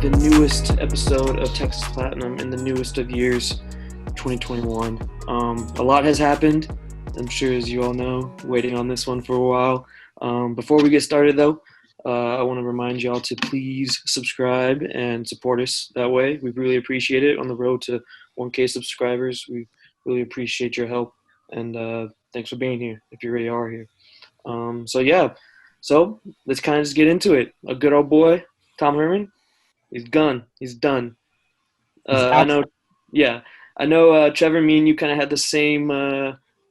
the newest episode of Texas Platinum in the newest of years, 2021. A lot has happened, I'm sure, as you all know, waiting on this one for a while. Before we get started, though, I want to remind y'all to please subscribe and support us that way. We really appreciate it. On the road to 1K subscribers, we really appreciate your help, and thanks for being here, if you really are here. So let's kind of just get into it. A good old boy, Tom Herman, he's gone. He's done. I know, Trevor, me and you kind of had the same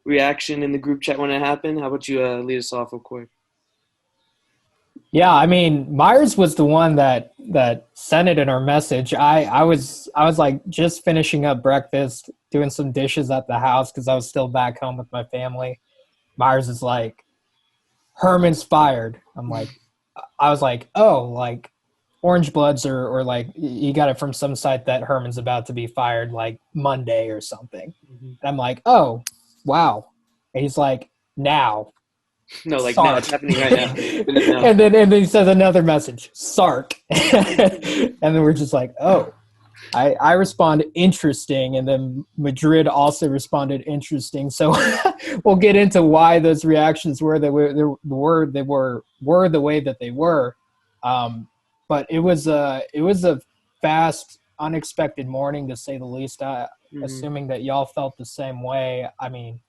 reaction in the group chat when it happened. How about you lead us off real quick? Yeah, I mean, Myers was the one that sent it in our message. I was like just finishing up breakfast, doing some dishes at the house because I was still back home with my family. Myers is like, Herman's fired. I was like, oh, like Orange Bloods or like you got it from some site that Herman's about to be fired like Monday or something. Mm-hmm. And I'm like, oh, wow. And he's like, now. No, like Sark. now. It's happening right now. and then he says another message, Sark. And then we're just like, oh. I respond interesting, and then Madrid also responded interesting. So we'll get into why those reactions were the way that they were. But it was a fast, unexpected morning, to say the least. Assuming that y'all felt the same way. I mean,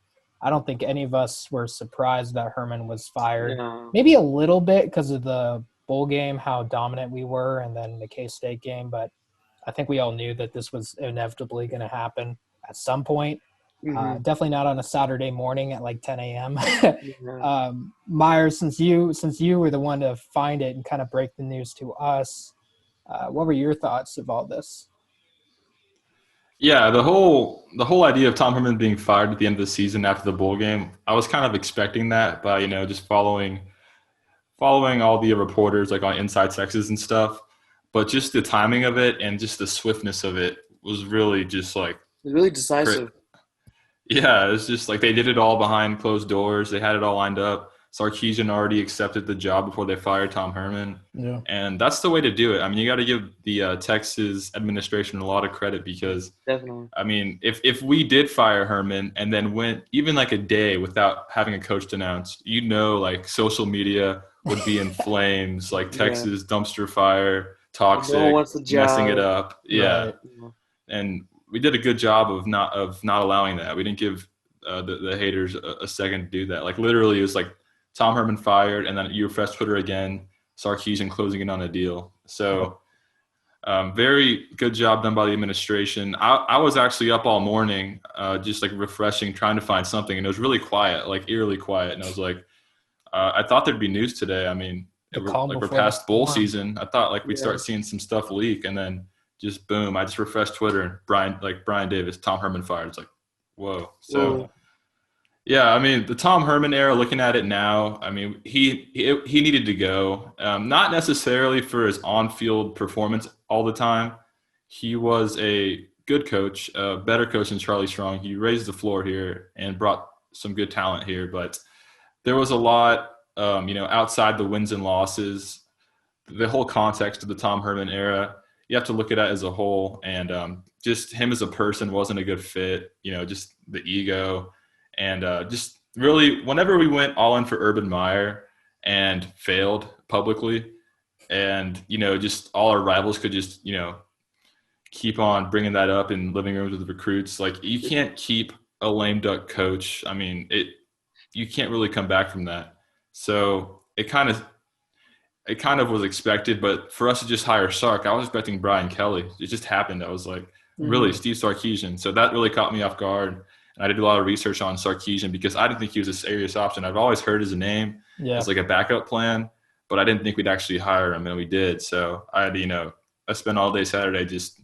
I don't think any of us were surprised that Herman was fired. No. Maybe a little bit because of the bowl game, how dominant we were, and then the K-State game, but I think we all knew that this was inevitably going to happen at some point. Mm-hmm. Definitely not on a Saturday morning at like 10 a.m. Yeah. Myers, since you were the one to find it and kind of break the news to us, what were your thoughts of all this? Yeah, the whole idea of Tom Herman being fired at the end of the season after the bowl game, I was kind of expecting that by just following all the reporters like on Inside Texas and stuff. But just the timing of it and just the swiftness of it was really just like – it was really decisive. Yeah, it's just like they did it all behind closed doors. They had it all lined up. Sarkisian already accepted the job before they fired Tom Herman. Yeah. And that's the way to do it. I mean, you got to give the Texas administration a lot of credit because – definitely. I mean, if we did fire Herman and then went even like a day without having a coach announced, like social media would be in flames, like Texas dumpster fire – toxic, no one wants the job. Messing it up. Yeah. Right. And we did a good job of not allowing that. We didn't give the haters a second to do that. Like literally it was like Tom Herman fired and then you refresh Twitter again, Sarkisian closing in on a deal. So very good job done by the administration. I was actually up all morning just like refreshing, trying to find something, and it was really quiet, like eerily quiet. And I was like, I thought there'd be news today. I mean, we're past bowl season. I thought like we'd start seeing some stuff leak, and then just boom, I just refreshed Twitter and Brian Davis, Tom Herman fired. It's like, whoa. So yeah, I mean the Tom Herman era, looking at it now, I mean he needed to go. Not necessarily for his on-field performance all the time. He was a good coach, a better coach than Charlie Strong. He raised the floor here and brought some good talent here, but there was a lot outside the wins and losses, the whole context of the Tom Herman era, you have to look at it as a whole. And just him as a person wasn't a good fit, just the ego. And just really, whenever we went all in for Urban Meyer and failed publicly, and, just all our rivals could just, keep on bringing that up in living rooms with the recruits. Like, you can't keep a lame duck coach. I mean, you can't really come back from that. So it kind of was expected, but for us to just hire Sark, I was expecting Brian Kelly. It just happened. I was like, really, Steve Sarkisian. So that really caught me off guard. And I did a lot of research on Sarkisian because I didn't think he was a serious option. I've always heard his name as like a backup plan, but I didn't think we'd actually hire him, and we did. So I had, I spent all day Saturday just,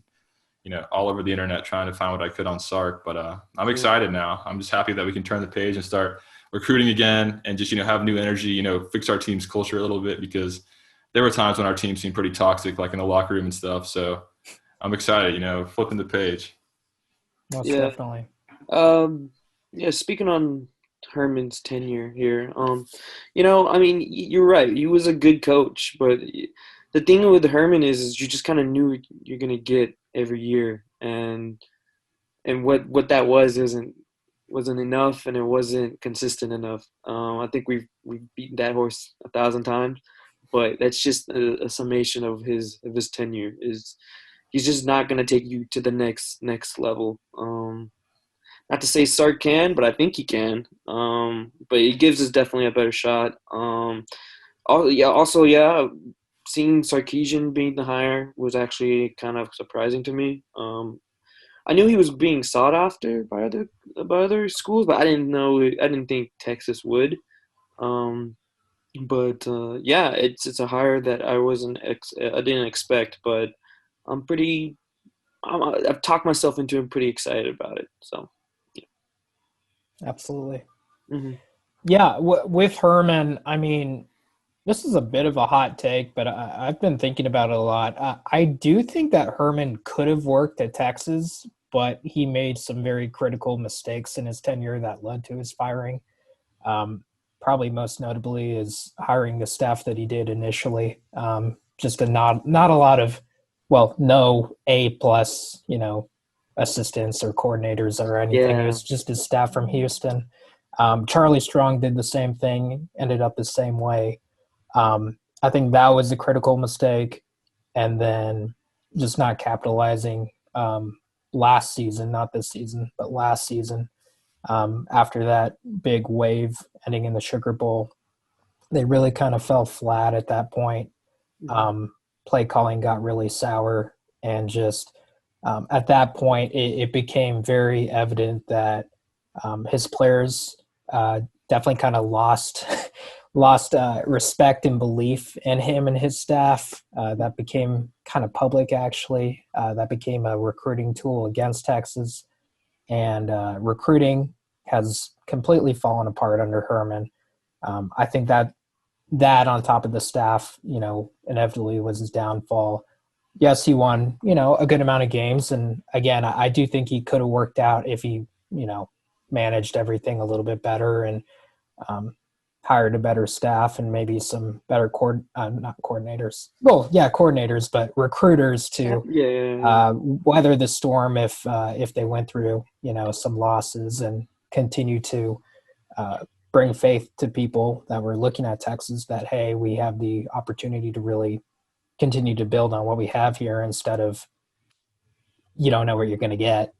all over the internet trying to find what I could on Sark. But I'm excited now. I'm just happy that we can turn the page and start recruiting again and just, have new energy, fix our team's culture a little bit, because there were times when our team seemed pretty toxic, like in the locker room and stuff. So I'm excited, flipping the page. Most definitely. Speaking on Herman's tenure here, I mean, you're right. He was a good coach, but the thing with Herman is you just kind of knew you're gonna get every year, and what that wasn't enough, and it wasn't consistent enough. I think we've beaten that horse 1,000 times, but that's just a summation of his tenure. Is he's just not gonna take you to the next level. Not to say Sark can, but I think he can. But he gives us definitely a better shot. Also, yeah, seeing Sarkisian being the hire was actually kind of surprising to me. I knew he was being sought after by other schools, but I didn't think Texas would. Um, but yeah, it's a hire that I didn't expect, but I'm pretty. I've talked myself into. I'm pretty excited about it. So yeah. Absolutely. Mm-hmm. Yeah, with Herman, I mean, this is a bit of a hot take, but I've been thinking about it a lot. I do think that Herman could have worked at Texas, but he made some very critical mistakes in his tenure that led to his firing. Probably most notably is hiring the staff that he did initially. Just not a lot of, well, no A plus, assistants or coordinators or anything. It Yeah. was just his staff from Houston. Charlie Strong did the same thing, ended up the same way. I think that was a critical mistake. And then just not capitalizing last season, not this season, but last season. After that big wave ending in the Sugar Bowl, they really kind of fell flat at that point. Play calling got really sour, and just at that point, it became very evident that his players definitely kind of lost respect and belief in him and his staff. That became kind of public, actually. That became a recruiting tool against Texas. And recruiting has completely fallen apart under Herman. I think that on top of the staff, inevitably was his downfall. Yes, he won, a good amount of games. And again, I do think he could have worked out if he, managed everything a little bit better and hired a better staff and maybe some better not coordinators. Well, yeah, coordinators, but recruiters to weather the storm if they went through, some losses and continue to bring faith to people that were looking at Texas that, hey, we have the opportunity to really continue to build on what we have here instead of you don't know what you're going to get,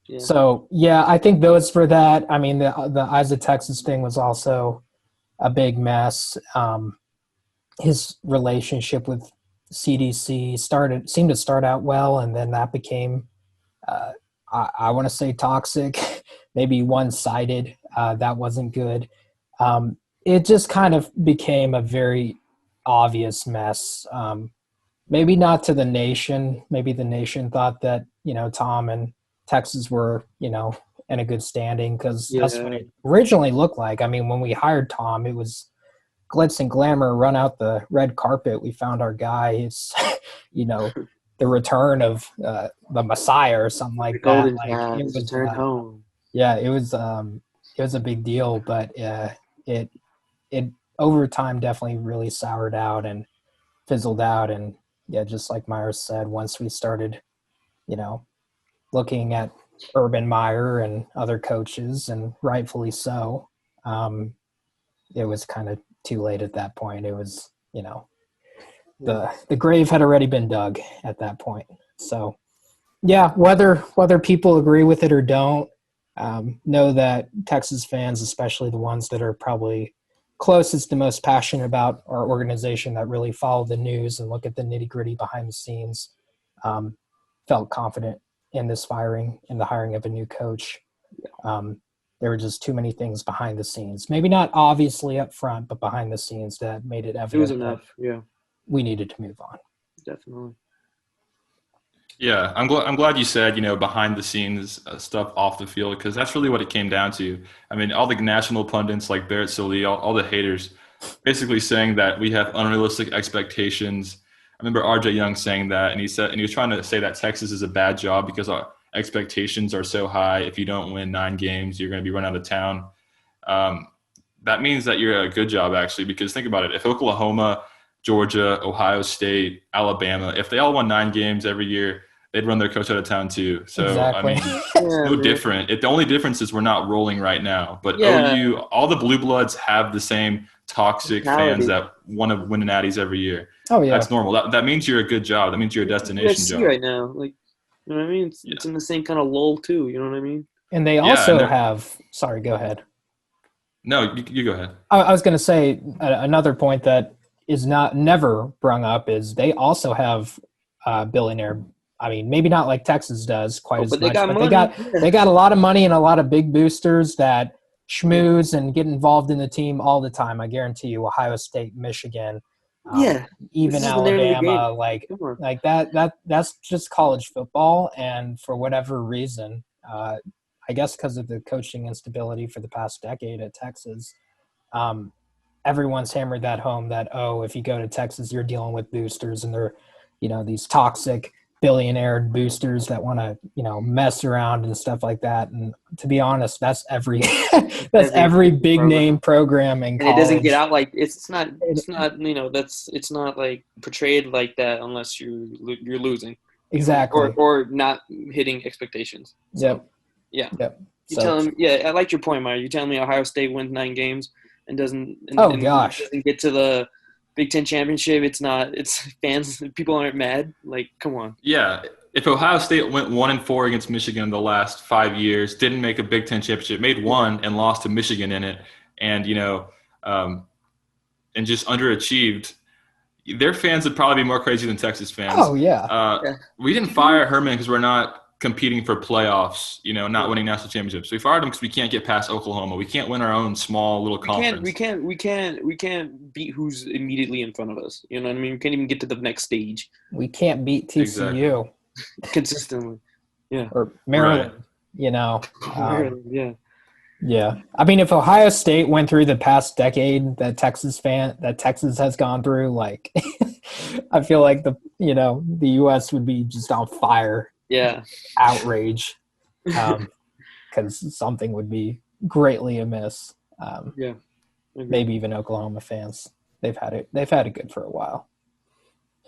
Yeah. So, yeah, I think those for that. I mean, the Eyes of Texas thing was also a big mess. His relationship with CDC seemed to start out well, and then that became, I want to say, toxic, maybe one-sided. That wasn't good. It just kind of became a very obvious mess. Maybe not to the nation. Maybe the nation thought that, Tom and Texas were, in a good standing because that's what it originally looked like. I mean, when we hired Tom, it was glitz and glamour, run out the red carpet. We found our guy. It's, the return of the Messiah or something like that. Like, it was returned home. Yeah, it was a big deal, but it over time definitely really soured out and fizzled out. And yeah, just like Myers said, once we started, looking at Urban Meyer and other coaches, and rightfully so, it was kind of too late at that point. It was, the grave had already been dug at that point. So, yeah, whether people agree with it or don't, know that Texas fans, especially the ones that are probably closest and most passionate about our organization, that really follow the news and look at the nitty-gritty behind the scenes, felt confident in this firing, in the hiring of a new coach. There were just too many things behind the scenes. Maybe not obviously up front, but behind the scenes that made it evident. It was enough, yeah. We needed to move on. Definitely. Yeah, I'm glad you said, behind the scenes stuff off the field, because that's really what it came down to. I mean, all the national pundits like Barrett Sully, all the haters, basically saying that we have unrealistic expectations. I remember RJ Young saying that, and he was trying to say that Texas is a bad job because our expectations are so high. If you don't win 9 games, you're going to be run out of town. That means that you're a good job, actually, because think about it. If Oklahoma Georgia, Ohio State, Alabama. If they all won 9 games every year, they'd run their coach out of town too. So, Exactly. I mean, it's no different. The only difference is we're not rolling right now. But OU, all the Blue Bloods have the same toxic fans that want to win natties every year. Oh, yeah. That's normal. That means you're a good job. That means you're a destination job. right now. Like, you know what I mean? It's in the same kind of lull too. You know what I mean? And they also have – sorry, go ahead. No, you go ahead. I was going to say another point that is never brung up is they also have billionaire. I mean, maybe not like Texas does quite as much, but they got a lot of money and a lot of big boosters that schmooze and get involved in the team all the time. I guarantee you, Ohio State, Michigan, even Alabama, like that's just college football. And for whatever reason, I guess because of the coaching instability for the past decade at Texas, everyone's hammered that home that, if you go to Texas, you're dealing with boosters and they're, these toxic billionaire boosters that want to, mess around and stuff like that. And to be honest, that's every big name program in college. And it doesn't get out like it's not like portrayed like that unless you're losing. Exactly. Or not hitting expectations. So, Yeah. So, telling I like your point, Meyer. You're telling me Ohio State wins 9 games and doesn't get to the Big Ten championship. It's fans. People aren't mad. Like, come on. Yeah. If Ohio State went 1-4 against Michigan in the last 5 years, didn't make a Big Ten championship, made one and lost to Michigan in it, and and just underachieved, their fans would probably be more crazy than Texas fans. Oh yeah. We didn't fire Herman because we're not competing for playoffs, not winning national championships. We fired him because we can't get past Oklahoma. We can't win our own small little conference. We can't beat who's immediately in front of us. You know what I mean? We can't even get to the next stage. We can't beat TCU consistently. Yeah. Or Maryland. Right. Maryland, yeah. Yeah. I mean, if Ohio State went through the past decade that Texas has gone through, like I feel like the US would be just on fire. Yeah. Outrage. Because something would be greatly amiss. Maybe even Oklahoma fans. They've had it good for a while.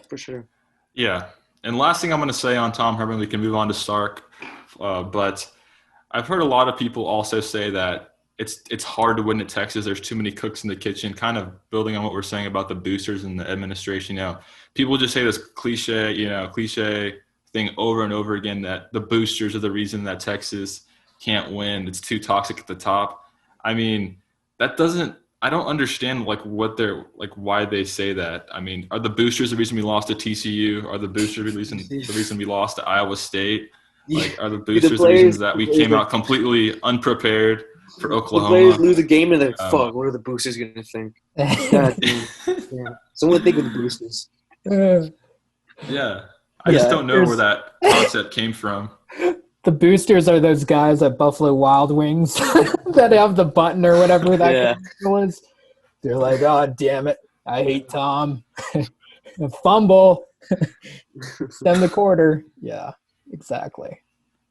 For sure. Yeah. And last thing I'm going to say on Tom Herman, we can move on to Sark. But I've heard a lot of people also say that it's hard to win at Texas. There's too many cooks in the kitchen, kind of building on what we're saying about the boosters and the administration. People just say this cliche thing over and over again that the boosters are the reason that Texas can't win. It's too toxic at the top. I mean, I don't understand why they say that. I mean, are the boosters the reason we lost to TCU? Are the boosters the reason we lost to Iowa State? Like, are the boosters the reasons that we came out completely unprepared for Oklahoma? The players lose a game and they're like, fuck, what are the boosters going to think? God, yeah. Someone think of the boosters. Yeah. I just don't know where that concept came from. The boosters are those guys at Buffalo Wild Wings that have the button or whatever that was. They're like, oh, damn it. I hate Tom. Fumble. Send the quarter. Yeah, exactly.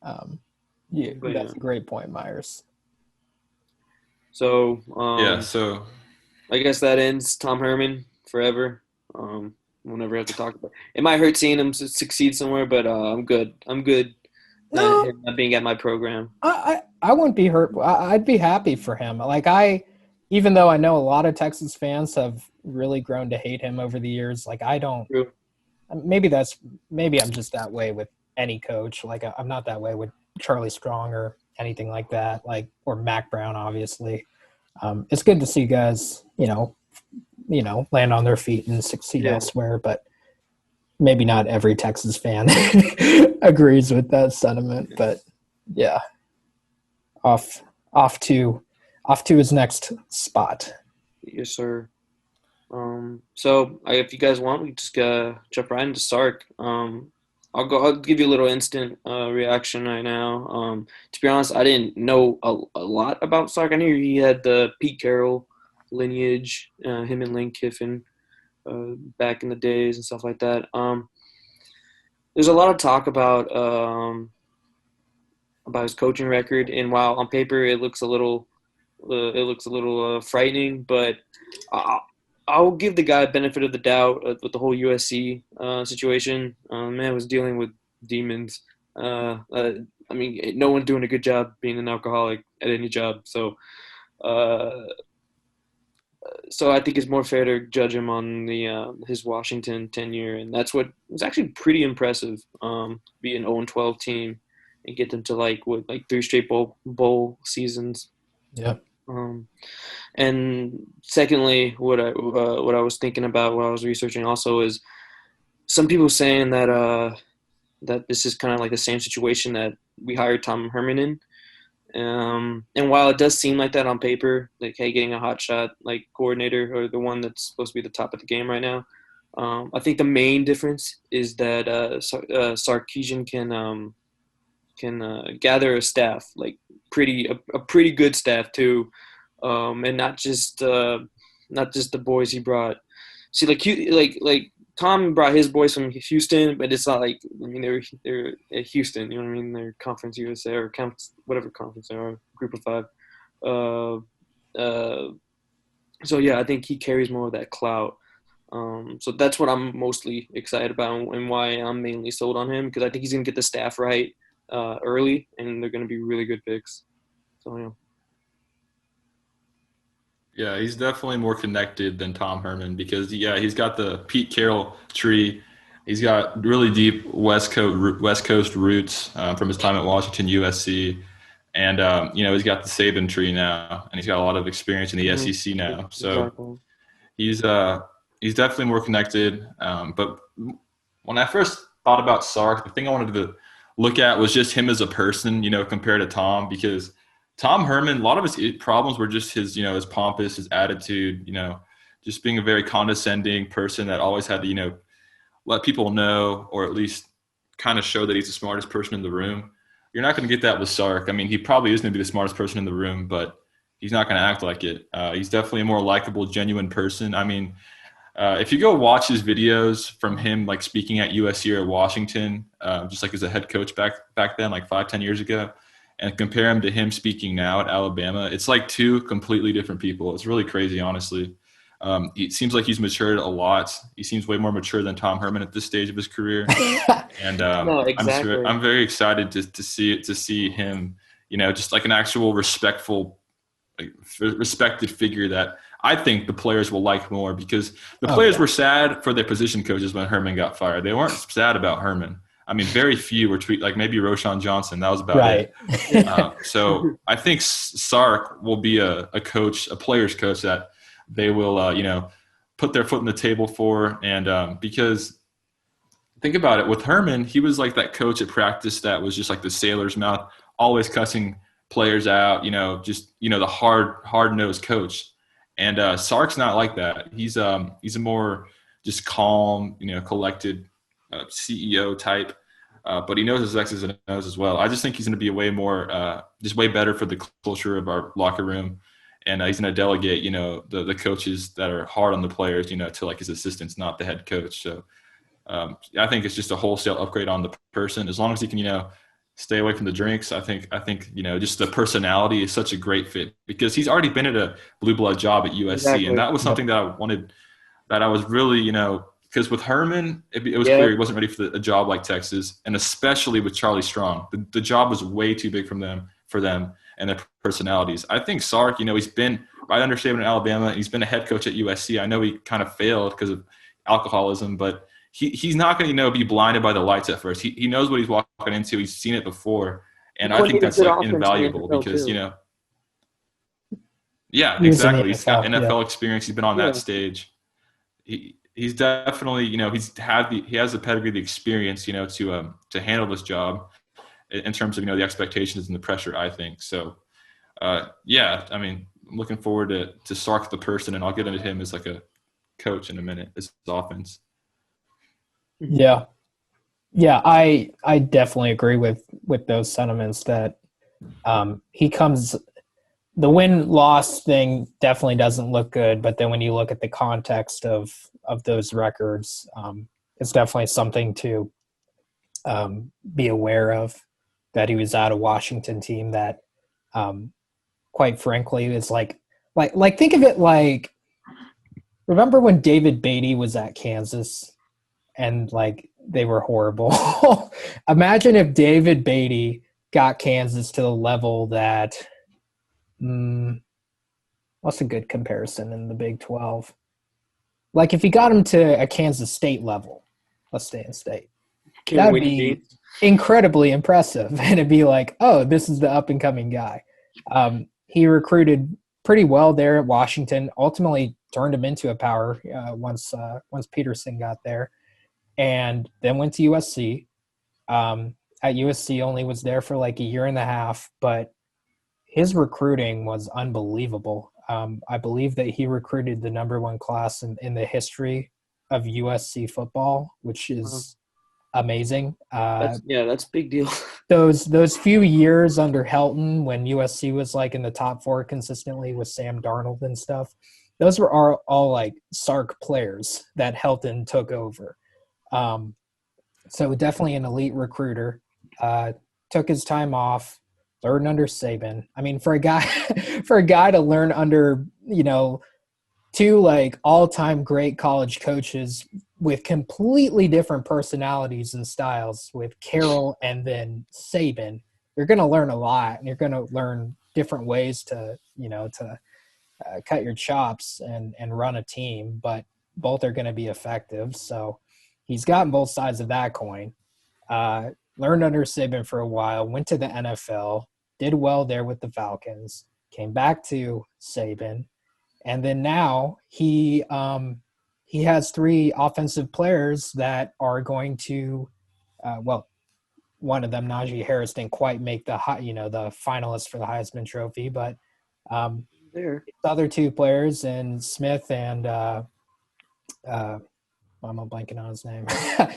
That's a great point, Myers. So, so I guess that ends Tom Herman forever. We'll never have to talk about it. It might hurt seeing him succeed somewhere, but I'm good. Not being at my program. I wouldn't be hurt. I'd be happy for him. Even though I know a lot of Texas fans have really grown to hate him over the years, like I don't. True. Maybe I'm just that way with any coach. Like I'm not that way with Charlie Strong or anything like that. Like or Mac Brown, obviously. It's good to see guys, land on their feet and succeed elsewhere, but maybe not every Texas fan agrees with that sentiment, but yeah, off to his next spot. Yes, sir. So if you guys want, we just jump right into Sark. I'll give you a little instant reaction right now. To be honest, I didn't know a lot about Sark. I knew he had the Pete Carroll lineage, him and Lane Kiffin back in the days and stuff like that. There's a lot of talk about his coaching record, and while on paper it looks a little frightening, but I'll give the guy benefit of the doubt with the whole USC situation. Man was dealing with demons. I mean, no one's doing a good job being an alcoholic at any job. Uh, so I think it's more fair to judge him on the his Washington tenure, and that's what was actually pretty impressive. Be an 0-12 team and get them to like 3 straight bowl seasons. Yeah. And secondly, what I was thinking about while I was researching also is some people saying that that this is kind of like the same situation that we hired Tom Herman in. And while it does seem like that on paper, like, hey, getting a hot shot like coordinator or the one that's supposed to be the top of the game right now, I think the main difference is that Sarkisian can gather a staff, like a pretty good staff too, and not just the boys he brought. See, like Tom brought his boys from Houston, but it's not like, I mean, they're at Houston, you know what I mean? They're Conference USA or whatever conference they are, Group of 5. So yeah, I think he carries more of that clout. So that's what I'm mostly excited about and why I'm mainly sold on him, because I think he's gonna get the staff right early, and they're gonna be really good picks. So yeah. Yeah, he's definitely more connected than Tom Herman because, he's got the Pete Carroll tree. He's got really deep West Coast roots from his time at Washington, USC. And, he's got the Saban tree now, and he's got a lot of experience in the SEC now. So he's definitely more connected. But when I first thought about Sark, the thing I wanted to look at was just him as a person, compared to Tom, because Tom Herman, a lot of his problems were just his pompous, his attitude, just being a very condescending person that always had to, let people know, or at least kind of show that he's the smartest person in the room. You're not going to get that with Sark. I mean, he probably is going to be the smartest person in the room, but he's not going to act like it. He's definitely a more likable, genuine person. I mean, if you go watch his videos from him, like speaking at USC or Washington, just like as a head coach back then, like 5-10 years ago, and compare him to him speaking now at Alabama, it's like two completely different people. It's really crazy, honestly. It seems like he's matured a lot. He seems way more mature than Tom Herman at this stage of his career. And No, exactly. I'm very excited to see him, just like an actual respected figure that I think the players will like more, because the players were sad for their position coaches when Herman got fired. They weren't sad about Herman. I mean, very few were like maybe Roshan Johnson. That was about it. So I think Sark will be a player's coach that they will, put their foot in the table for. And because think about it, with Herman, he was like that coach at practice that was just like the sailor's mouth, always cussing players out, the hard-nosed coach. And Sark's not like that. He's a more just calm, collected CEO type, but he knows his X's and O's as well. I just think he's going to be way better for the culture of our locker room, and he's going to delegate, the coaches that are hard on the players, to like his assistants, not the head coach. So I think it's just a wholesale upgrade on the person. As long as he can, stay away from the drinks, I think just the personality is such a great fit, because he's already been at a blue blood job at USC, exactly. And that was something that I wanted, that I was really, because with Herman, it was clear he wasn't ready for a job like Texas, and especially with Charlie Strong. The job was way too big for them and their personalities. I think Sark, he's been right under Saban in Alabama. He's been a head coach at USC. I know he kind of failed because of alcoholism, but he's not going to, be blinded by the lights at first. He knows what he's walking into. He's seen it before. And I think that's like invaluable because, yeah, exactly. He's got NFL experience. He's been on that stage. He's definitely, he has the pedigree, the experience, to handle this job in terms of, the expectations and the pressure, I think. So, I mean, I'm looking forward to Sark the person, and I'll get into him as like a coach in a minute, as his offense. Yeah. Yeah, I definitely agree with those sentiments that he comes – the win-loss thing definitely doesn't look good, but then when you look at the context of those records, it's definitely something to be aware of, that he was at a Washington team that, quite frankly, is like think of it like remember when David Beatty was at Kansas and like they were horrible? Imagine if David Beatty got Kansas to the level that what's a good comparison in the Big 12? Like if he got him to a Kansas State level, let's stay in state. That would be incredibly impressive. And it'd be like, oh, this is the up and coming guy. He recruited pretty well there at Washington, ultimately turned him into a power once Peterson got there, and then went to USC. At USC only was there for like a year and a half, but his recruiting was unbelievable. I believe that he recruited the number one class in the history of USC football, which is amazing. That's a big deal. Those few years under Helton when USC was like in the top 4 consistently with Sam Darnold and stuff, those were all like Sark players that Helton took over. So definitely an elite recruiter. Took his time off, learned under Saban. I mean, for a guy to learn under, two like all-time great college coaches with completely different personalities and styles with Carroll and then Saban, you're going to learn a lot, and you're going to learn different ways to cut your chops and run a team, but both are going to be effective. So he's gotten both sides of that coin. Learned under Saban for a while, went to the NFL, did well there with the Falcons, came back to Saban, and then now he has 3 offensive players that are going to, one of them, Najee Harris, didn't quite make the finalist for the Heisman Trophy, but the other 2 players, and Smith and I'm blanking on his name,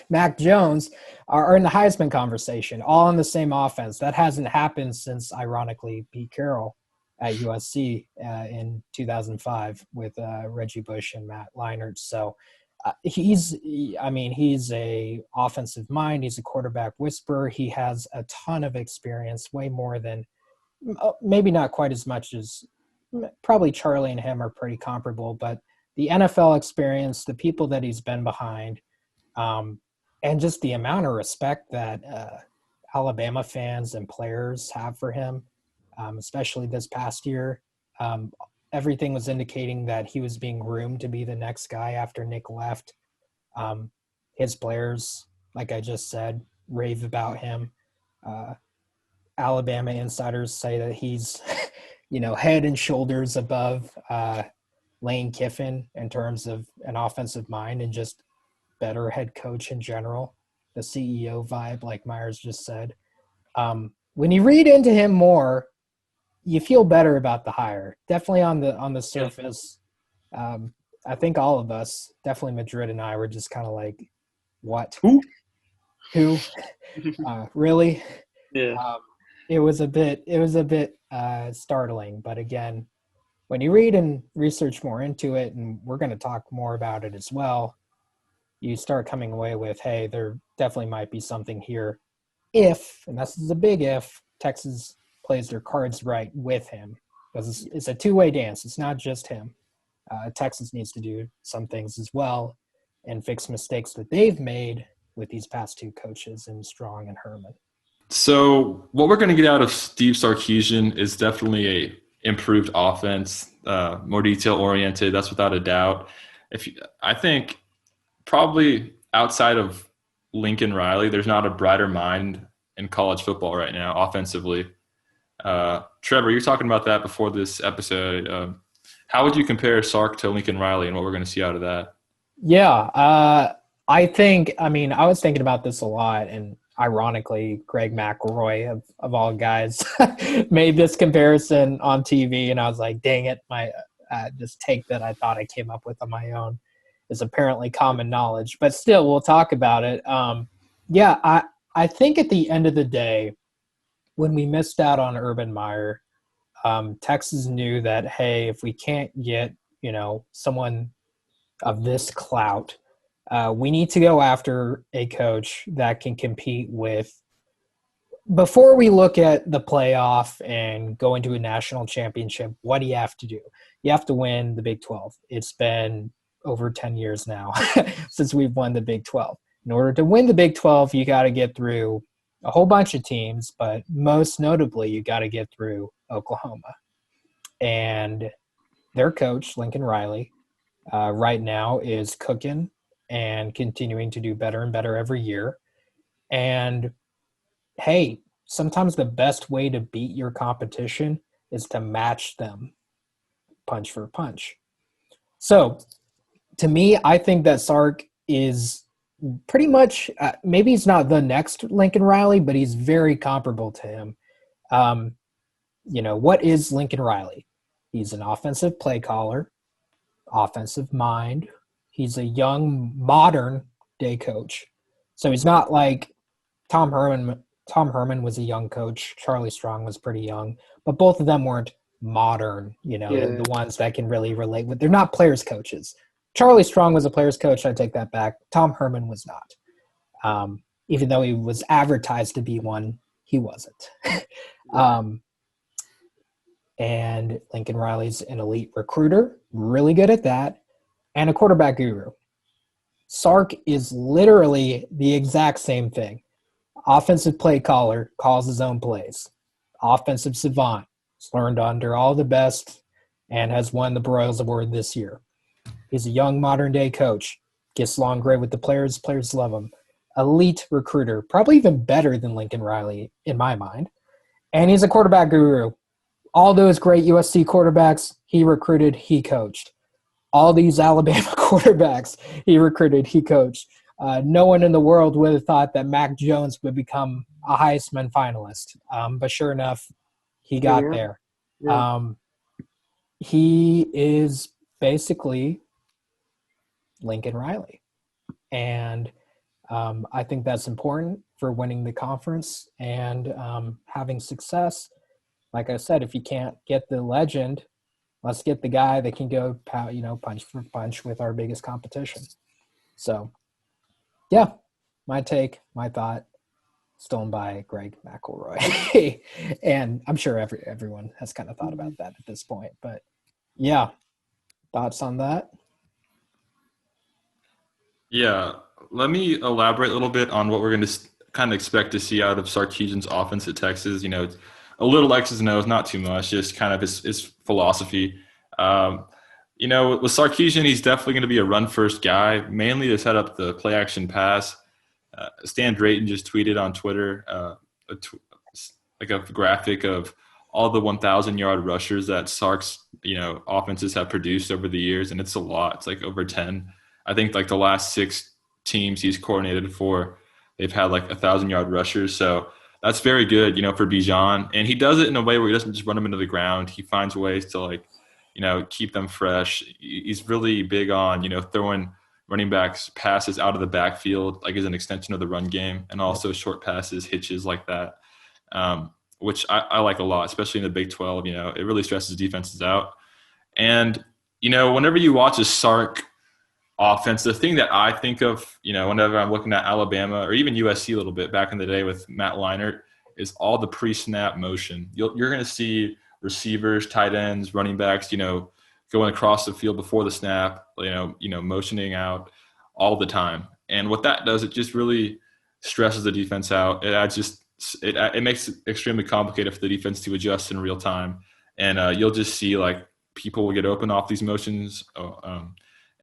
Mac Jones, are in the Heisman conversation, all in the same offense. That hasn't happened since, ironically, Pete Carroll at USC in 2005 with Reggie Bush and Matt Leinart. So he's a offensive mind. He's a quarterback whisperer. He has a ton of experience, way more than, maybe not quite as much as, probably Charlie and him are pretty comparable, but the NFL experience, the people that he's been behind, and just the amount of respect that Alabama fans and players have for him, especially this past year. Everything was indicating that he was being groomed to be the next guy after Nick left. His players, like I just said, rave about him. Alabama insiders say that he's, head and shoulders above Lane Kiffin in terms of an offensive mind and just better head coach in general, the CEO vibe, like Myers just said. When you read into him more, you feel better about the hire. Definitely on the surface. I think all of us, definitely Madrid and I, were just kind of like, what? Who? Really? Yeah. It was a bit startling, but again, when you read and research more into it, and we're going to talk more about it as well, you start coming away with, hey, there definitely might be something here if, and this is a big if, Texas plays their cards right with him. Because it's a two-way dance. It's not just him. Texas needs to do some things as well and fix mistakes that they've made with these past 2 coaches in Strong and Herman. So what we're going to get out of Steve Sarkisian is definitely a improved offense, more detail-oriented. That's without a doubt. I think probably outside of Lincoln Riley, there's not a brighter mind in college football right now, offensively. Trevor, you're talking about that before this episode. How would you compare Sark to Lincoln Riley and what we're going to see out of that? Yeah, I was thinking about this a lot, and ironically, Greg McElroy, of all guys, made this comparison on TV, and I was like, dang it, my this take that I thought I came up with on my own is apparently common knowledge. But still, we'll talk about it. I think at the end of the day, when we missed out on Urban Meyer, Texas knew that, hey, if we can't get, someone of this clout, we need to go after a coach that can compete with, before we look at the playoff and go into a national championship, what do you have to do? You have to win the Big 12. It's been over 10 years now since we've won the Big 12. In order to win the Big 12, you got to get through a whole bunch of teams, but most notably, you got to get through Oklahoma. And their coach, Lincoln Riley, right now is cooking and continuing to do better and better every year. And hey, sometimes the best way to beat your competition is to match them punch for punch. So to me, I think that Sark is pretty much, maybe he's not the next Lincoln Riley, but he's very comparable to him. What is Lincoln Riley? He's an offensive play caller, offensive mind. He's a young, modern day coach. So he's not like Tom Herman. Tom Herman was a young coach. Charlie Strong was pretty young, but both of them weren't modern, the ones that can really relate with. They're not players coaches. Charlie Strong was a players coach. I take that back. Tom Herman was not. Even though he was advertised to be one, he wasn't. And Lincoln Riley's an elite recruiter, really good at that, and a quarterback guru. Sark is literally the exact same thing. Offensive play caller, calls his own plays. Offensive savant, he's learned under all the best and has won the Broyles Award this year. He's a young modern-day coach, gets along great with the players. Players love him. Elite recruiter, probably even better than Lincoln Riley in my mind. And he's a quarterback guru. All those great USC quarterbacks, he recruited, he coached. All these Alabama quarterbacks, he recruited, he coached. No one in the world would have thought that Mac Jones would become a Heisman finalist. But sure enough, he got there. Yeah. He is basically Lincoln Riley. And I think that's important for winning the conference and having success. Like I said, if you can't get the legend, let's get the guy that can go, punch for punch with our biggest competition. So, yeah, my take, my thought, stolen by Greg McElroy. And I'm sure everyone has kind of thought about that at this point. But, yeah, thoughts on that? Yeah, let me elaborate a little bit on what we're going to kind of expect to see out of Sarkisian's offense at Texas. A little X's and O's, not too much, just kind of his philosophy. With Sarkisian, he's definitely going to be a run-first guy, mainly to set up the play-action pass. Stan Drayton just tweeted on Twitter like a graphic of all the 1,000-yard rushers that Sark's offenses have produced over the years, and it's a lot. It's like over 10. I think like the last 6 teams he's coordinated for, they've had like 1,000-yard rushers. So that's very good, for Bijan. And he does it in a way where he doesn't just run them into the ground. He finds ways to keep them fresh. He's really big on, throwing running backs passes out of the backfield, like as an extension of the run game, and also short passes, hitches like that, which I like a lot, especially in the Big 12. It really stresses defenses out. And, whenever you watch a Sark offense, the thing that I think of, whenever I'm looking at Alabama or even USC a little bit back in the day with Matt Leinart, is all the pre-snap motion. You're going to see receivers, tight ends, running backs, going across the field before the snap, motioning out all the time. And what that does, it just really stresses the defense out. It makes it extremely complicated for the defense to adjust in real time. And you'll just see people will get open off these motions.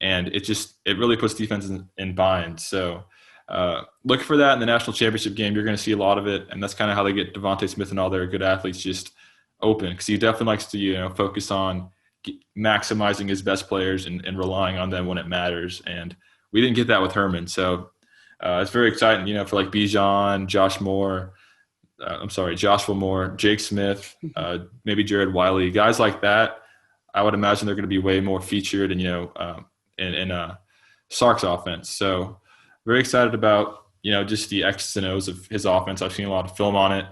And it really puts defense in bind. So look for that in the national championship game. You're going to see a lot of it, and that's kind of how they get Devontae Smith and all their good athletes just open, because he definitely likes to focus on maximizing his best players and relying on them when it matters. And we didn't get that with Herman. So it's very exciting, for like Bijan, Joshua Moore, Jake Smith, maybe Jared Wiley, guys like that. I would imagine they're going to be way more featured and, in Sark's offense. So very excited about, just the X's and O's of his offense. I've seen a lot of film on it,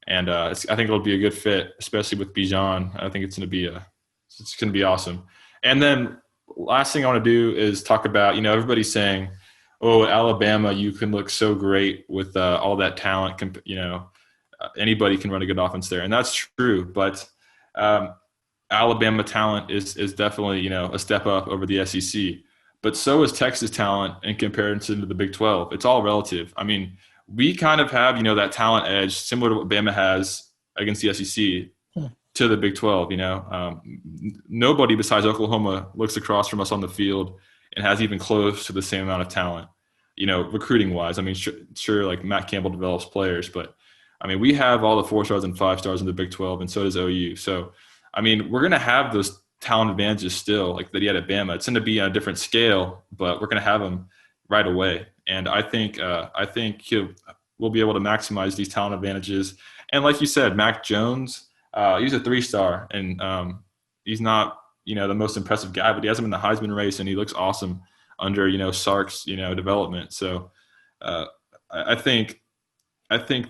and I think it'll be a good fit, especially with Bijan. I think it's going to be awesome. And then last thing I want to do is talk about, everybody's saying, oh, Alabama, you can look so great with all that talent. Anybody can run a good offense there. And that's true. But Alabama talent is definitely, a step up over the SEC. but so is Texas talent in comparison to the Big 12. It's all relative. I mean, we kind of have, that talent edge similar to what Bama has against the SEC to the Big 12. Nobody besides Oklahoma looks across from us on the field and has even close to the same amount of talent, recruiting wise. I mean, sure, like Matt Campbell develops players, but I mean, we have all the 4-stars and 5-stars in the Big 12, and so does OU. So, I mean, we're going to have those talent advantages still, like that he had at Bama. It's going to be on a different scale, but we're going to have them right away. And I think we'll be able to maximize these talent advantages. And like you said, Mac Jones, he's a 3-star, and he's not, the most impressive guy, but he has him in the Heisman race, and he looks awesome under, Sark's, development. So I think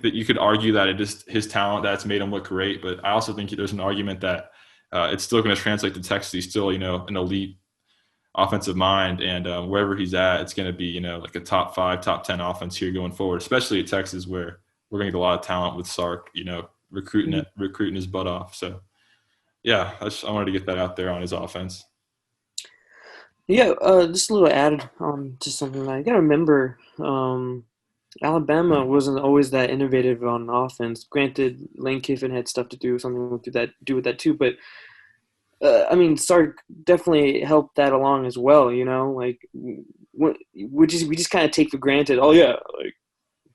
that you could argue that it is his talent that's made him look great, but I also think there's an argument that it's still going to translate to Texas. He's still, an elite offensive mind, and wherever he's at, it's going to be, like a top 5, top 10 offense here going forward, especially at Texas, where we're going to get a lot of talent with Sark, recruiting his butt off. So, yeah, I wanted to get that out there on his offense. Yeah, just a little add to something. I got to remember Alabama wasn't always that innovative on offense. Granted, Lane Kiffin had stuff to do with that too, but I mean, Sark definitely helped that along as well. Like we just kind of take for granted. Oh yeah, like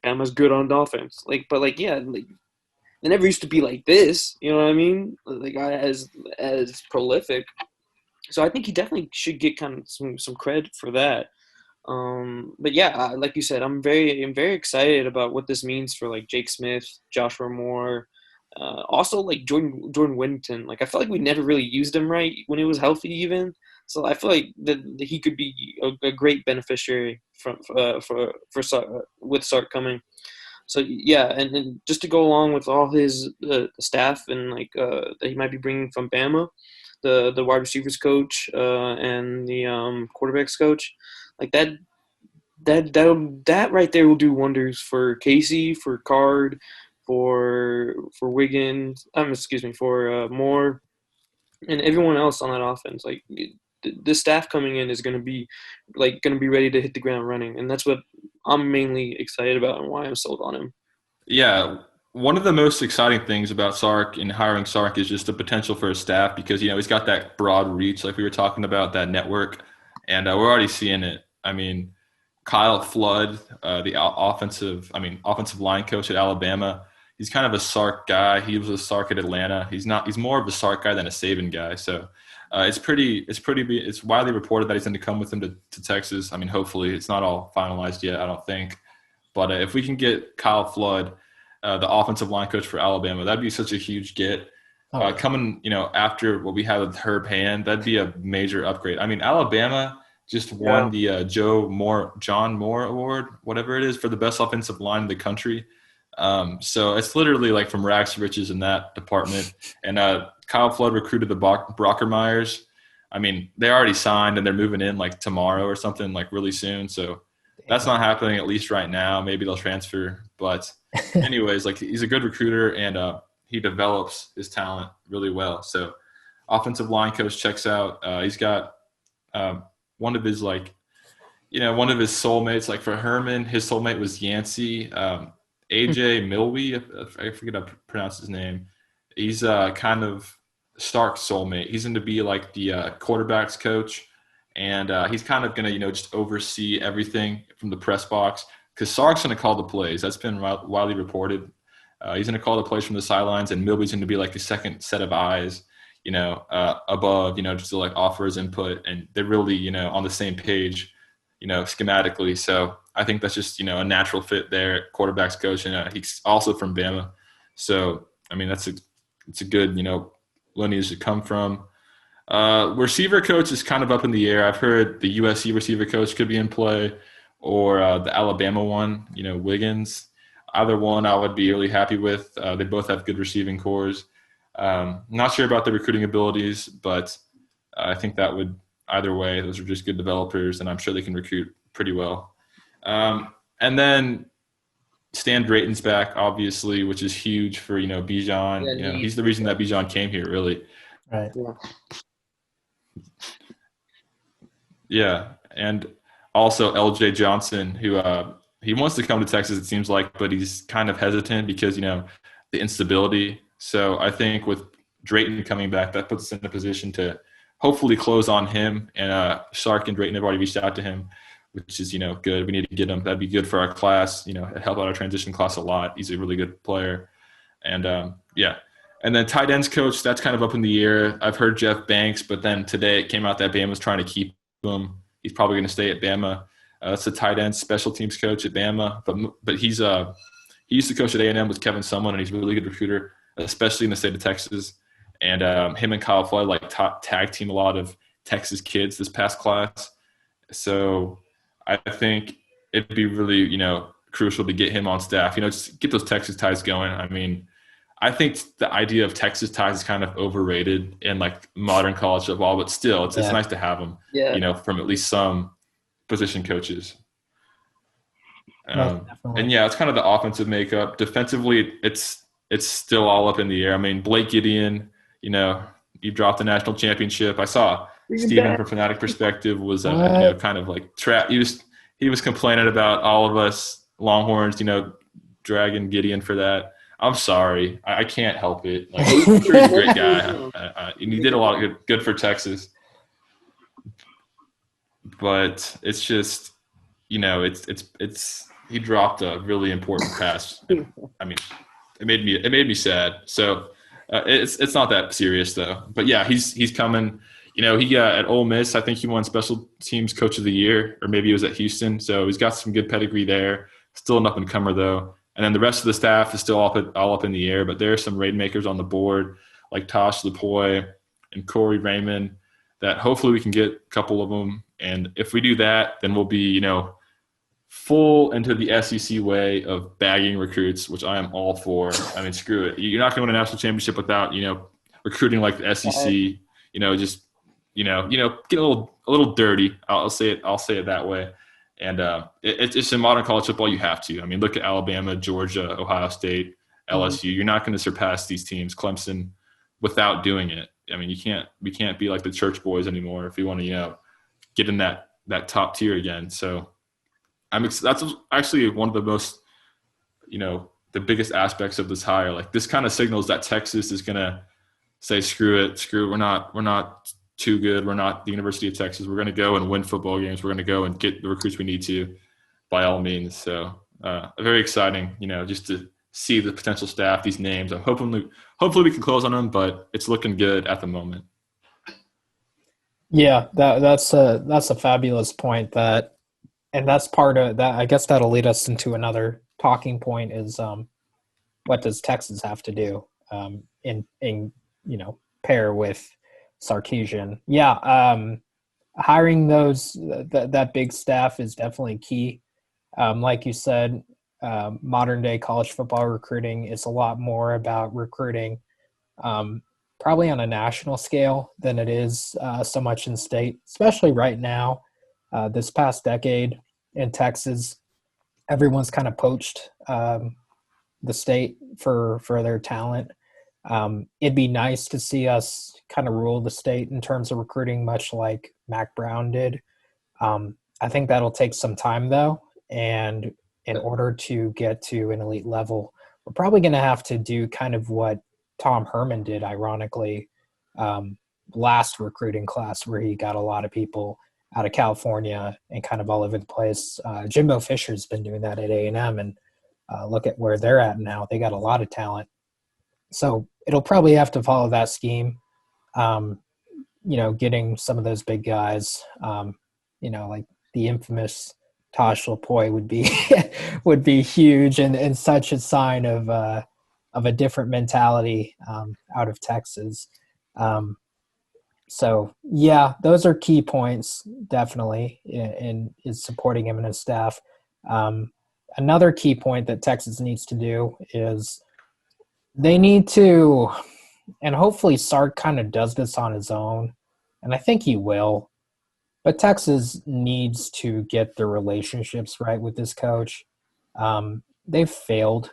Bama's good on offense. It never used to be like this. You know what I mean? Like as prolific. So I think he definitely should get kind of some credit for that. But yeah, like you said, I'm very excited about what this means for like Jake Smith, Joshua Moore, also like Jordan Whittington. Like I felt like we never really used him right when he was healthy, even. So I feel like that he could be a great beneficiary with Sark coming. So yeah, and just to go along with all his staff and like that he might be bringing from Bama, the wide receivers coach and the quarterbacks coach. Like that right there will do wonders for Casey, for Card, for Wiggins. For Moore, and everyone else on that offense. Like the staff coming in is going to be ready to hit the ground running, and that's what I'm mainly excited about and why I'm sold on him. Yeah. One of the most exciting things about Sark and hiring Sark is just the potential for his staff, because, he's got that broad reach, like we were talking about, that network, and we're already seeing it. I mean, Kyle Flood, the offensive line coach at Alabama, he's kind of a Sark guy. He was a Sark at Atlanta. He's more of a Sark guy than a Saban guy. So it's widely reported that he's going to come with him to Texas. I mean, hopefully it's not all finalized yet, I don't think. But if we can get Kyle Flood, the offensive line coach for Alabama, that'd be such a huge get. Coming, after what we had with Herb Hand, that'd be a major upgrade. I mean, Alabama just won the John Moore Award, whatever it is, for the best offensive line in the country. So it's literally like from rags to riches in that department. And Kyle Flood recruited the Brockermeyers. I mean, they already signed and they're moving in like tomorrow or something, like really soon. So that's not happening, at least right now. Maybe they'll transfer. But anyways, like he's a good recruiter, and he develops his talent really well. So offensive line coach checks out. He's got one of his soulmates. Like for Herman, his soulmate was Yancey. AJ Milwee, I forget how to pronounce his name. He's kind of Stark's soulmate. He's going to be like the quarterbacks coach, and he's kind of going to, just oversee everything from the press box, because Sark's going to call the plays. That's been widely reported. He's going to call the plays from the sidelines, and Milwee's going to be like a second set of eyes, above, just to like offer his input, and they're really, on the same page, schematically. So I think that's just, a natural fit there, quarterbacks coach, and he's also from Bama. So, I mean, it's a good, lineage to come from. Receiver coach is kind of up in the air. I've heard the USC receiver coach could be in play, or the Alabama one, Wiggins. Either one I would be really happy with. They both have good receiving cores. Not sure about the recruiting abilities, but I think that would, either way, those are just good developers, and I'm sure they can recruit pretty well. And then Stan Drayton's back, obviously, which is huge for, Bijan. Yeah, he's the reason that Bijan came here, really. Right. Yeah. And also LJ Johnson, who he wants to come to Texas, it seems like, but he's kind of hesitant because, the instability. So I think with Drayton coming back, that puts us in a position to hopefully close on him. And Sark and Drayton have already reached out to him, which is, good. We need to get him. That'd be good for our class, help out our transition class a lot. He's a really good player. And, yeah. And then tight ends coach, that's kind of up in the air. I've heard Jeff Banks, but then today it came out that Bama's trying to keep him. He's probably going to stay at Bama. That's the tight end special teams coach at Bama. But he used to coach at A&M with Kevin Sumlin, and he's a really good recruiter, especially in the state of Texas. And him and Kyle Flood tag team a lot of Texas kids this past class. So I think it'd be really, crucial to get him on staff, just get those Texas ties going. I mean, I think the idea of Texas ties is kind of overrated in modern college football, but still it's nice to have them, from at least some position coaches. And yeah, it's kind of the offensive makeup. Defensively, it's still all up in the air. I mean, Blake Gideon, you dropped the national championship. I saw Steven from Fanatic Perspective was kind of trapped. He was complaining about all of us Longhorns, dragging Gideon for that. I'm sorry. I can't help it. I'm sure he's a great guy. And he did a lot of good for Texas. But it's just, it's he dropped a really important pass. I mean, it made me sad. So it's not that serious though. But yeah, he's coming. He got at Ole Miss. I think he won Special Teams Coach of the Year, or maybe it was at Houston. So he's got some good pedigree there. Still an up and comer though. And then the rest of the staff is still all up in the air. But there are some rainmakers on the board like Tosh Lapoy and Corey Raymond that hopefully we can get a couple of them. And if we do that, then we'll be full into the SEC way of bagging recruits, which I am all for. I mean, screw it. You're not going to win a national championship without, recruiting like the SEC, just, get a little dirty. I'll say it that way. And it's in modern college football, you have to. I mean, look at Alabama, Georgia, Ohio State, LSU. You're not going to surpass these teams, Clemson, without doing it. I mean, we can't be like the church boys anymore if we want to, get in that top tier again. So that's actually one of the most, the biggest aspects of this hire. This kind of signals that Texas is going to say, screw it. We're not too good. We're not the University of Texas. We're going to go and win football games. We're going to go and get the recruits we need to, by all means. So very exciting, just to see the potential staff, these names. I'm hopefully we can close on them, but it's looking good at the moment. Yeah, that's a fabulous point. And that's part of that. I guess that'll lead us into another talking point is what does Texas have to do in pair with Sarkisian. Yeah, hiring that big staff is definitely key. Like you said, modern day college football recruiting is a lot more about recruiting probably on a national scale than it is so much in state, especially right now. This past decade in Texas, everyone's kind of poached the state for their talent. It'd be nice to see us kind of rule the state in terms of recruiting, much like Mac Brown did. I think that'll take some time, though. And in order to get to an elite level, we're probably going to have to do kind of what Tom Herman did, ironically, last recruiting class, where he got a lot of people out of California and kind of all over the place. Jimbo Fisher's been doing that at A&M, and look at where they're at now. They got a lot of talent. So it'll probably have to follow that scheme. Getting some of those big guys, like the infamous Tosh Lapoy would be huge and such a sign of a different mentality out of Texas. So yeah, those are key points definitely in supporting him and his staff. Another key point that Texas needs to do is they need to, and hopefully Sark kind of does this on his own, and I think he will, but Texas needs to get the relationships right with this coach. They've failed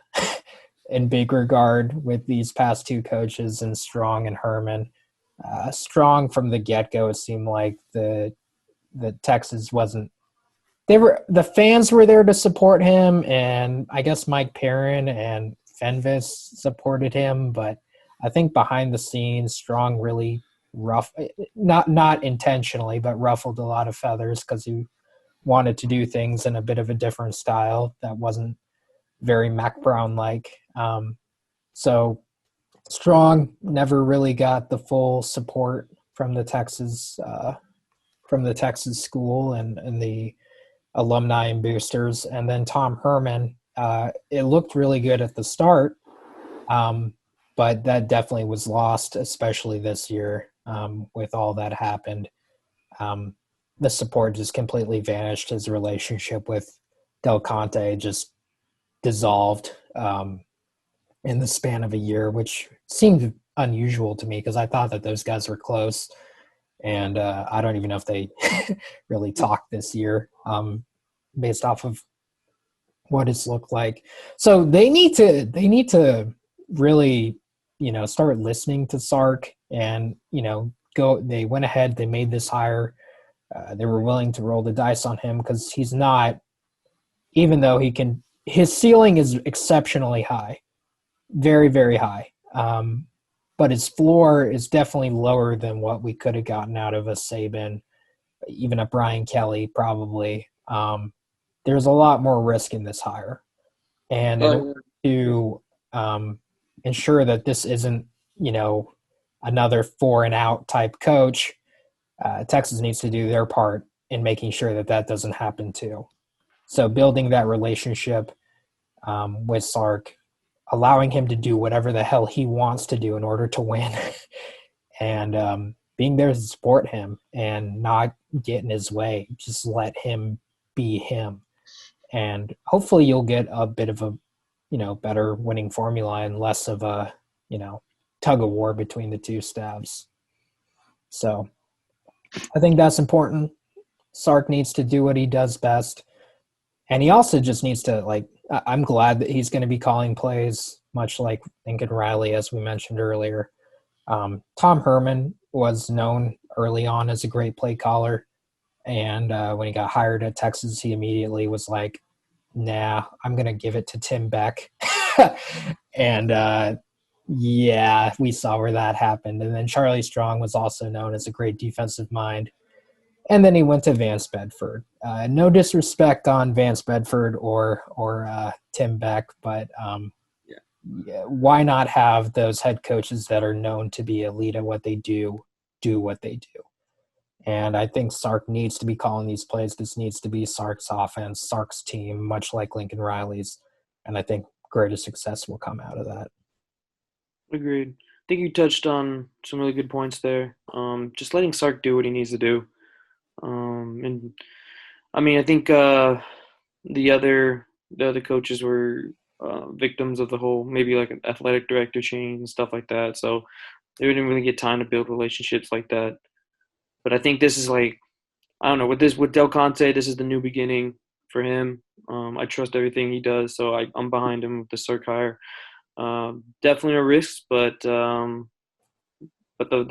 in big regard with these past two coaches, and Strong and Herman. Strong from the get-go, it seemed like the that Texas wasn't. The fans were there to support him, and I guess Mike Perrin and Fenvis supported him, but I think behind the scenes, Strong really not intentionally, but ruffled a lot of feathers because he wanted to do things in a bit of a different style that wasn't very Mac Brown like. So Strong never really got the full support from the Texas school and the alumni and boosters. And then Tom Herman, it looked really good at the start, but that definitely was lost, especially this year with all that happened. The support just completely vanished. His relationship with Del Conte just dissolved in the span of a year, which seemed unusual to me because I thought that those guys were close. And I don't even know if they really talked this year based off of what it's looked like. So they need to really, start listening to Sark and, they went ahead, they made this hire. They were willing to roll the dice on him because he's not, even though his ceiling is exceptionally high, very, very high. But his floor is definitely lower than what we could have gotten out of a Saban, even a Brian Kelly, probably. There's a lot more risk in this hire. And in order to ensure that this isn't, another 4-and-out type coach, Texas needs to do their part in making sure that that doesn't happen too. So building that relationship with Sark, allowing him to do whatever the hell he wants to do in order to win, and being there to support him and not get in his way. Just let him be him. And hopefully you'll get a bit of a, better winning formula and less of a, tug of war between the two staffs. So I think that's important. Sark needs to do what he does best. And he also just needs to, I'm glad that he's going to be calling plays, much like Lincoln Riley, as we mentioned earlier. Tom Herman was known early on as a great play caller. And when he got hired at Texas, he immediately was like, nah, I'm going to give it to Tim Beck. And, yeah, we saw where that happened. And then Charlie Strong was also known as a great defensive mind. And then he went to Vance Bedford. No disrespect on Vance Bedford or Tim Beck, but why not have those head coaches that are known to be elite at what they do what they do? And I think Sark needs to be calling these plays. This needs to be Sark's offense, Sark's team, much like Lincoln Riley's. And I think greater success will come out of that. Agreed. I think you touched on some really good points there. Just letting Sark do what he needs to do. And I mean, I think the other coaches were victims of the whole, maybe like an athletic director change and stuff like that. So they didn't really get time to build relationships like that. But I think this is I don't know, with Del Conte, this is the new beginning for him. I trust everything he does, so I'm behind him with the Sark hire. Definitely a risk, but the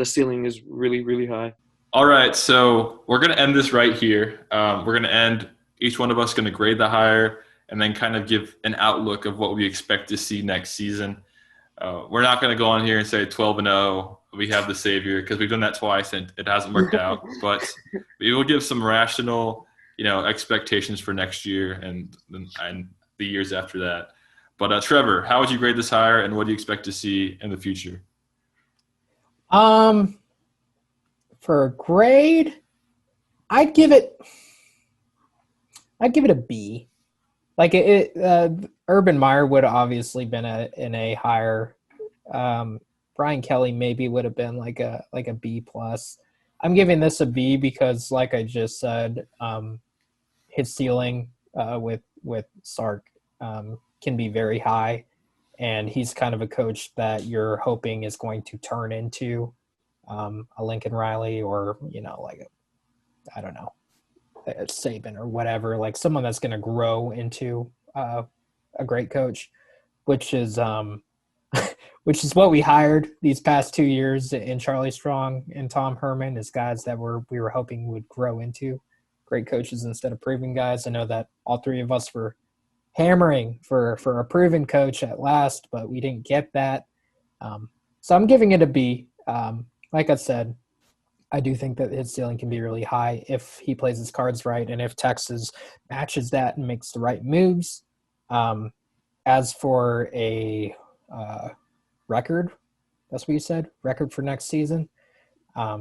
ceiling is really, really high. All right, so we're going to end this right here. We're going to end, each one of us going to grade the hire and then kind of give an outlook of what we expect to see next season. We're not going to go on here and say 12-0, we have the savior, because we've done that twice and it hasn't worked out. But we will give some rational, expectations for next year and the years after that. But Trevor, how would you grade this hire, and what do you expect to see in the future? For a grade, I'd give it a B. Urban Meyer would have obviously been an A higher. Brian Kelly maybe would have been like a B plus. I'm giving this a B because, like I just said, his ceiling with Sark can be very high, and he's kind of a coach that you're hoping is going to turn into a Lincoln Riley or I don't know, a Saban or whatever, like someone that's going to grow into a great coach, which is what we hired these past 2 years in Charlie Strong and Tom Herman, as guys that we were hoping would grow into great coaches instead of proven guys. I know that all three of us were hammering for a proven coach at last, but we didn't get that. So I'm giving it a B. Like I said, I do think that his ceiling can be really high if he plays his cards right and if Texas matches that and makes the right moves. As for a record, that's what you said, record for next season. I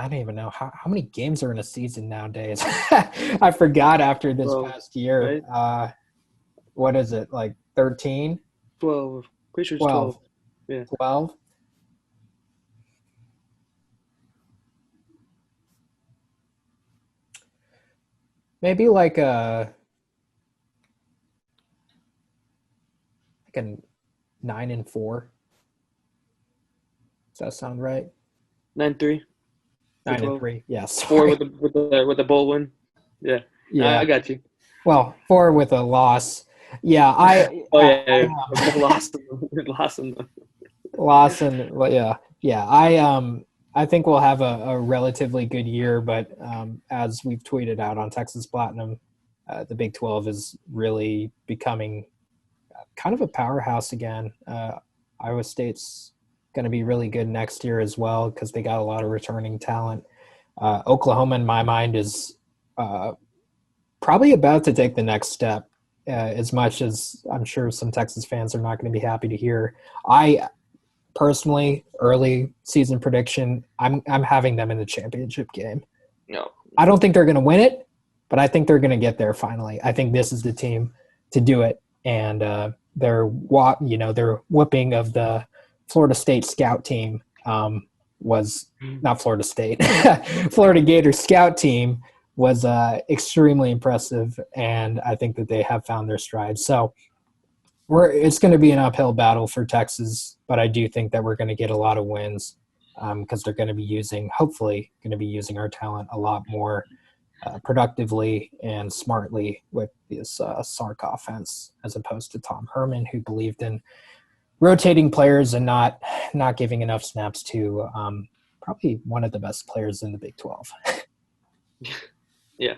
don't even know how many games are in a season nowadays. I forgot after this 12, past year. right? What is it, like 13? 12. Pretty sure it's 12. Yeah. 12? Maybe like a 9-4. Does that sound right? 9-3. 9-3. Yes. 4 with the bowl win. Yeah. Yeah. I got you. Well, 4 with a loss. Yeah, Lawson. Yeah. I think we'll have a relatively good year, but as we've tweeted out on Texas Platinum, the Big 12 is really becoming kind of a powerhouse again. Iowa State's going to be really good next year as well because they got a lot of returning talent. Oklahoma, in my mind, is probably about to take the next step, as much as I'm sure some Texas fans are not going to be happy to hear. I personally, early season prediction, I'm having them in the championship game. No. I don't think they're going to win it, but I think they're going to get there finally. I think this is the team to do it. And their whooping of the Florida State scout team was not Florida State. Florida Gators scout team was extremely impressive, and I think that they have found their stride. So it's going to be an uphill battle for Texas, but I do think that we're going to get a lot of wins because they're going to be hopefully going to be using our talent a lot more productively and smartly with this Sark offense, as opposed to Tom Herman, who believed in rotating players and not giving enough snaps to probably one of the best players in the Big 12. Yeah.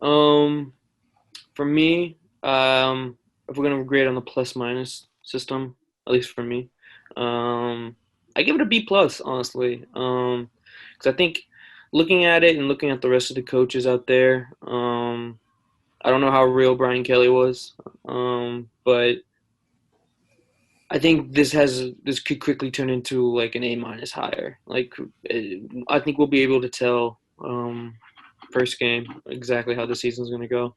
For me, if we're gonna grade on the plus minus system, at least for me, I give it a B plus, honestly, because I think looking at it and looking at the rest of the coaches out there, I don't know how real Brian Kelly was, but I think this could quickly turn into like an A minus higher. Like, I think we'll be able to tell first game exactly how the season's going to go.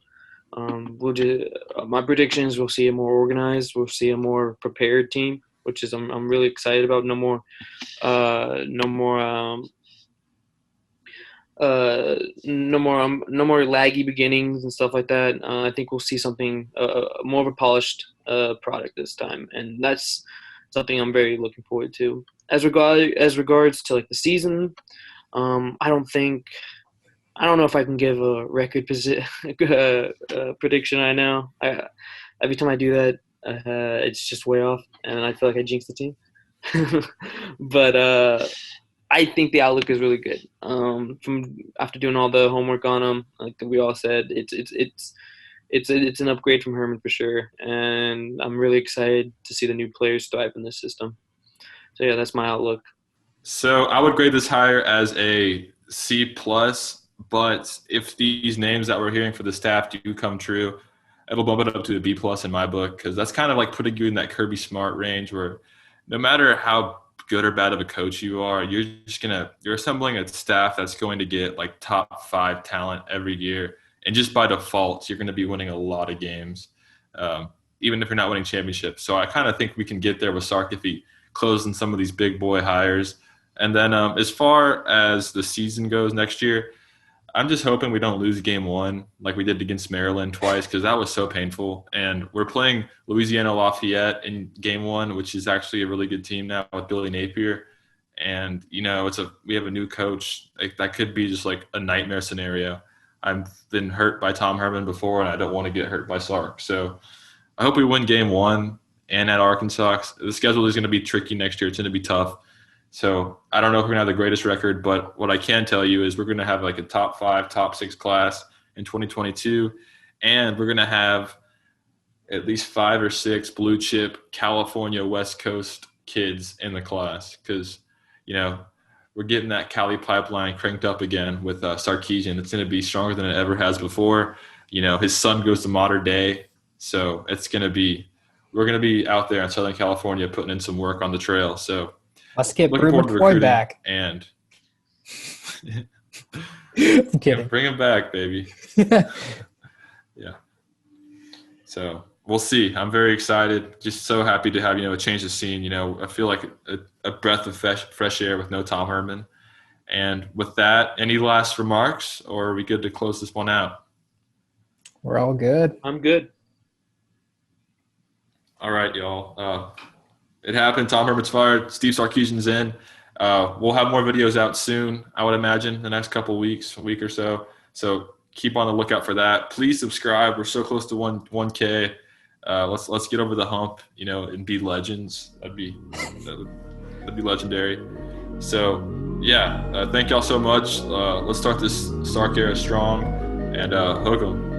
My predictions: we'll see a more organized, we'll see a more prepared team, which is I'm really excited about. No more laggy beginnings and stuff like that. I think we'll see something more of a polished product this time, and that's something I'm very looking forward to. As regards to like the season, I don't know if I can give a record prediction right now. Every time I do that, it's just way off, and I feel like I jinxed the team. But I think the outlook is really good. From after doing all the homework on them, like we all said, it's an upgrade from Herman for sure, and I'm really excited to see the new players thrive in this system. So yeah, that's my outlook. So I would grade this higher as a C plus. But if these names that we're hearing for the staff do come true, it'll bump it up to a B plus in my book, because that's kind of like putting you in that Kirby Smart range where no matter how good or bad of a coach you are, you're assembling a staff that's going to get like top 5 talent every year, and just by default you're going to be winning a lot of games, even if you're not winning championships. So I kind of think we can get there with Sark if he closes in some of these big boy hires. And then as far as the season goes next year, I'm just hoping we don't lose game 1 like we did against Maryland twice, because that was so painful. And we're playing Louisiana Lafayette in game 1, which is actually a really good team now with Billy Napier. And, we have a new coach. Like, that could be just like a nightmare scenario. I've been hurt by Tom Herman before, and I don't want to get hurt by Sark. So I hope we win game 1 and at Arkansas. The schedule is going to be tricky next year. It's going to be tough. So I don't know if we're going to have the greatest record, but what I can tell you is we're going to have like a top 5, top 6 class in 2022. And we're going to have at least 5 or 6 blue chip California West Coast kids in the class. Because, we're getting that Cali pipeline cranked up again with Sarkisian. It's going to be stronger than it ever has before. His son goes to Modern Day. So we're going to be out there in Southern California putting in some work on the trail. So let's get looking forward to Troy recruiting back. And I'm kidding. bring him back, baby. Yeah. So we'll see. I'm very excited. Just so happy to have, a change of scene. I feel like a breath of fresh air with no Tom Herman. And with that, any last remarks, or are we good to close this one out? We're all good. I'm good. All right, y'all. It happened. Tom Herman's fired. Steve Sarkisian's in. We'll have more videos out soon, I would imagine, the next couple weeks, a week or so. So keep on the lookout for that. Please subscribe. We're so close to 1K. Let's get over the hump, and be legends. That'd be legendary. So yeah, thank y'all so much. Let's start this Sark era strong and hook 'em.